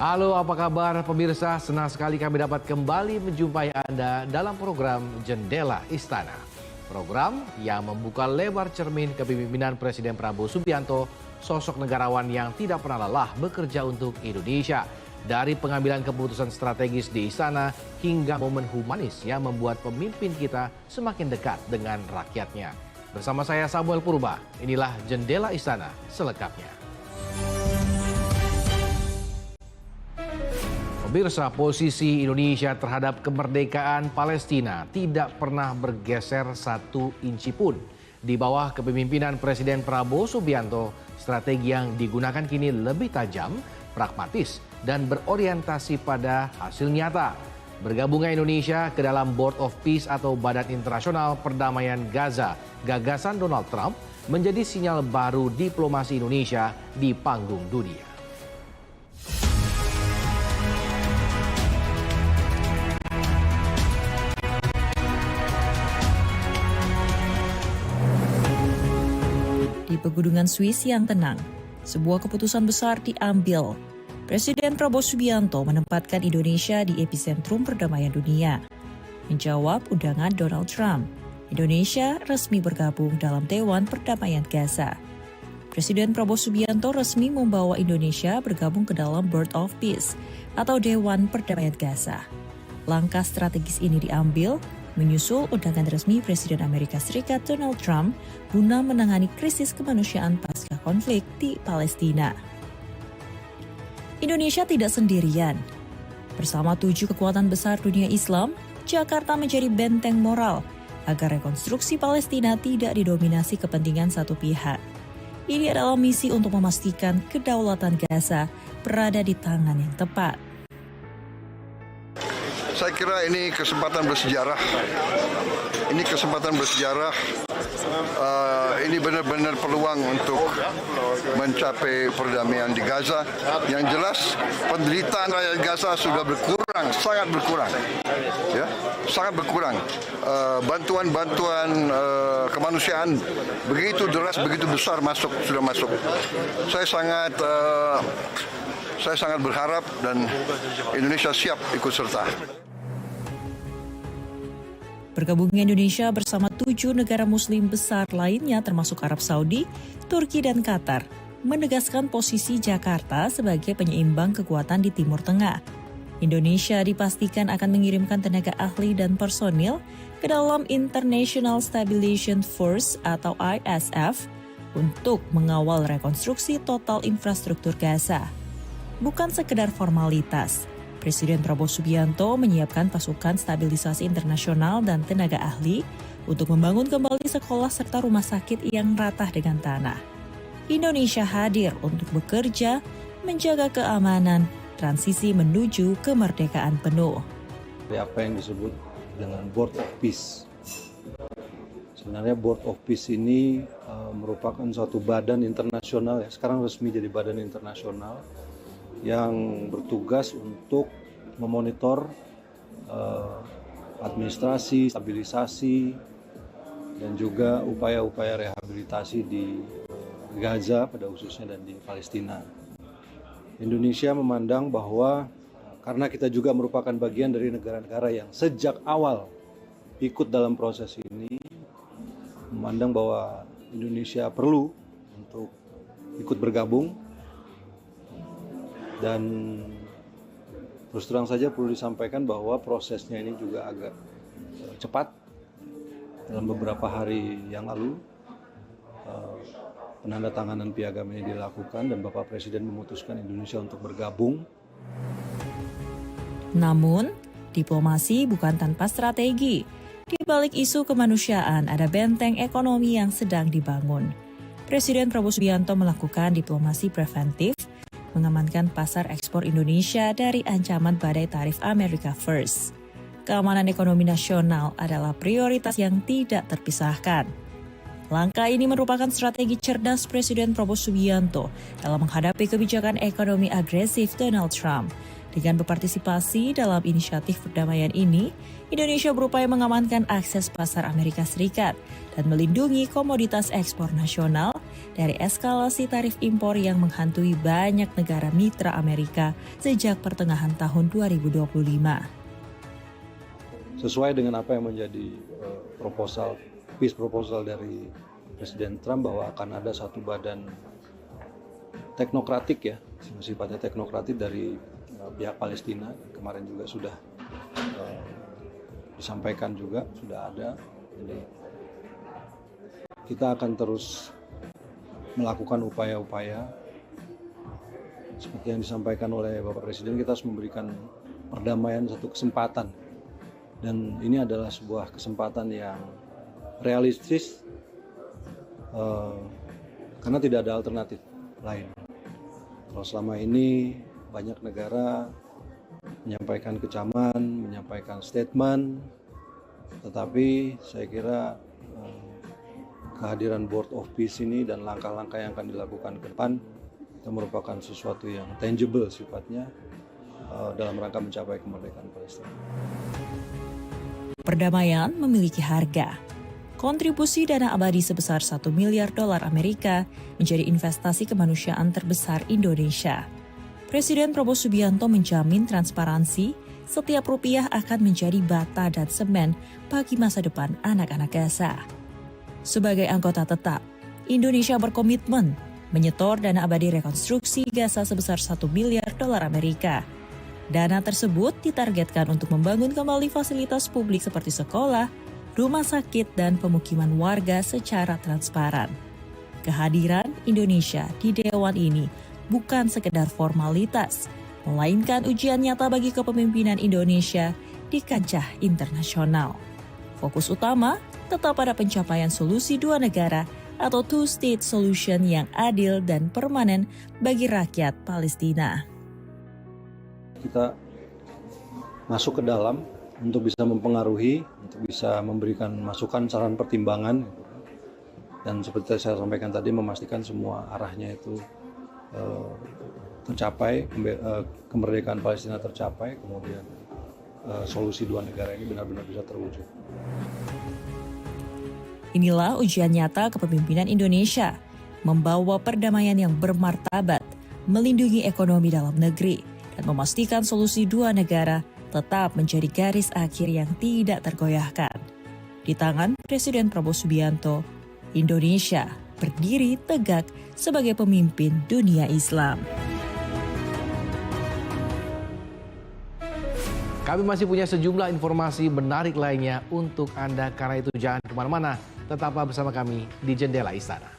Halo, apa kabar pemirsa? Senang sekali kami dapat kembali menjumpai Anda dalam program Jendela Istana. Program yang membuka lebar cermin kepemimpinan Presiden Prabowo Subianto, sosok negarawan yang tidak pernah lelah bekerja untuk Indonesia. Dari pengambilan keputusan strategis di istana hingga momen humanis yang membuat pemimpin kita semakin dekat dengan rakyatnya. Bersama saya Samuel Purba, inilah Jendela Istana selengkapnya. Pemirsa, posisi Indonesia terhadap kemerdekaan Palestina tidak pernah bergeser satu inci pun. Di bawah kepemimpinan Presiden Prabowo Subianto, strategi yang digunakan kini lebih tajam, pragmatis, dan berorientasi pada hasil nyata. Bergabungnya Indonesia ke dalam Board of Peace atau Badan Internasional Perdamaian Gaza, gagasan Donald Trump, menjadi sinyal baru diplomasi Indonesia di panggung dunia. Di pegunungan Swiss yang tenang, sebuah keputusan besar diambil. Presiden Prabowo Subianto menempatkan Indonesia di epicentrum perdamaian dunia. Menjawab undangan Donald Trump, Indonesia resmi bergabung dalam Dewan Perdamaian Gaza. Presiden Prabowo Subianto resmi membawa Indonesia bergabung ke dalam Board of Peace atau Dewan Perdamaian Gaza. Langkah strategis ini diambil menyusul undangan resmi Presiden Amerika Serikat Donald Trump guna menangani krisis kemanusiaan pasca konflik di Palestina. Indonesia tidak sendirian. Bersama 7 kekuatan besar dunia Islam, Jakarta menjadi benteng moral agar rekonstruksi Palestina tidak didominasi kepentingan satu pihak. Ini adalah misi untuk memastikan kedaulatan Gaza berada di tangan yang tepat. Saya kira ini kesempatan bersejarah. Ini kesempatan bersejarah. Ini benar-benar peluang untuk mencapai perdamaian di Gaza. Yang jelas penderitaan rakyat Gaza sudah berkurang, sangat berkurang. Ya, sangat berkurang. Bantuan-bantuan kemanusiaan begitu deras, begitu besar sudah masuk. Saya sangat berharap dan Indonesia siap ikut serta. Bergabungnya Indonesia bersama 7 negara muslim besar lainnya termasuk Arab Saudi, Turki, dan Qatar menegaskan posisi Jakarta sebagai penyeimbang kekuatan di Timur Tengah. Indonesia dipastikan akan mengirimkan tenaga ahli dan personil ke dalam International Stabilization Force atau ISF untuk mengawal rekonstruksi total infrastruktur Gaza. Bukan sekedar formalitas, Presiden Prabowo Subianto menyiapkan pasukan stabilisasi internasional dan tenaga ahli untuk membangun kembali sekolah serta rumah sakit yang rata dengan tanah. Indonesia hadir untuk bekerja, menjaga keamanan, transisi menuju kemerdekaan penuh. Apa yang disebut dengan Board of Peace. Sebenarnya Board of Peace ini merupakan suatu badan internasional, ya sekarang resmi jadi badan internasional, yang bertugas untuk memonitor administrasi, stabilisasi, dan juga upaya-upaya rehabilitasi di Gaza pada khususnya dan di Palestina. Indonesia memandang bahwa karena kita juga merupakan bagian dari negara-negara yang sejak awal ikut dalam proses ini, memandang bahwa Indonesia perlu untuk ikut bergabung. Dan terus terang saja perlu disampaikan bahwa prosesnya ini juga agak cepat. Dalam beberapa hari yang lalu penandatanganan piagam ini dilakukan dan Bapak Presiden memutuskan Indonesia untuk bergabung. Namun, diplomasi bukan tanpa strategi. Di balik isu kemanusiaan ada benteng ekonomi yang sedang dibangun. Presiden Prabowo Subianto melakukan diplomasi preventif mengamankan pasar ekspor Indonesia dari ancaman badai tarif America First. Keamanan ekonomi nasional adalah prioritas yang tidak terpisahkan. Langkah ini merupakan strategi cerdas Presiden Prabowo Subianto dalam menghadapi kebijakan ekonomi agresif Donald Trump. Dengan berpartisipasi dalam inisiatif perdamaian ini, Indonesia berupaya mengamankan akses pasar Amerika Serikat dan melindungi komoditas ekspor nasional dari eskalasi tarif impor yang menghantui banyak negara mitra Amerika sejak pertengahan tahun 2025. Sesuai dengan apa yang menjadi peace proposal dari Presiden Trump bahwa akan ada satu badan teknokratik ya, sifatnya teknokratik dari pihak Palestina. Kemarin juga sudah disampaikan juga, sudah ada. Jadi kita akan terus melakukan upaya-upaya seperti yang disampaikan oleh Bapak Presiden. Kita harus memberikan perdamaian satu kesempatan, dan ini adalah sebuah kesempatan yang realistis karena tidak ada alternatif lain. Kalau selama ini banyak negara menyampaikan kecaman, menyampaikan statement, tetapi saya kira kehadiran Board of Peace ini dan langkah-langkah yang akan dilakukan ke depan itu merupakan sesuatu yang tangible sifatnya dalam rangka mencapai kemerdekaan Palestina. Perdamaian memiliki harga. Kontribusi dana abadi sebesar $1 miliar Amerika menjadi investasi kemanusiaan terbesar Indonesia. Presiden Prabowo Subianto menjamin transparansi, setiap rupiah akan menjadi bata dan semen bagi masa depan anak-anak Gaza. Sebagai anggota tetap, Indonesia berkomitmen menyetor dana abadi rekonstruksi Gaza sebesar $1 miliar Amerika. Dana tersebut ditargetkan untuk membangun kembali fasilitas publik seperti sekolah, rumah sakit, dan pemukiman warga secara transparan. Kehadiran Indonesia di Dewan ini bukan sekedar formalitas, melainkan ujian nyata bagi kepemimpinan Indonesia di kancah internasional. Fokus utama tetap pada pencapaian solusi dua negara atau two-state solution yang adil dan permanen bagi rakyat Palestina. Kita masuk ke dalam untuk bisa mempengaruhi, untuk bisa memberikan masukan, saran, pertimbangan, dan seperti saya sampaikan tadi, memastikan semua arahnya itu tercapai, kemerdekaan Palestina tercapai, kemudian solusi dua negara ini benar-benar bisa terwujud. Inilah ujian nyata kepemimpinan Indonesia, membawa perdamaian yang bermartabat, melindungi ekonomi dalam negeri, dan memastikan solusi dua negara tetap menjadi garis akhir yang tidak tergoyahkan. Di tangan Presiden Prabowo Subianto, Indonesia berdiri tegak sebagai pemimpin dunia Islam. Kami masih punya sejumlah informasi menarik lainnya untuk Anda, karena itu jangan kemana-mana, tetaplah bersama kami di Jendela Istana.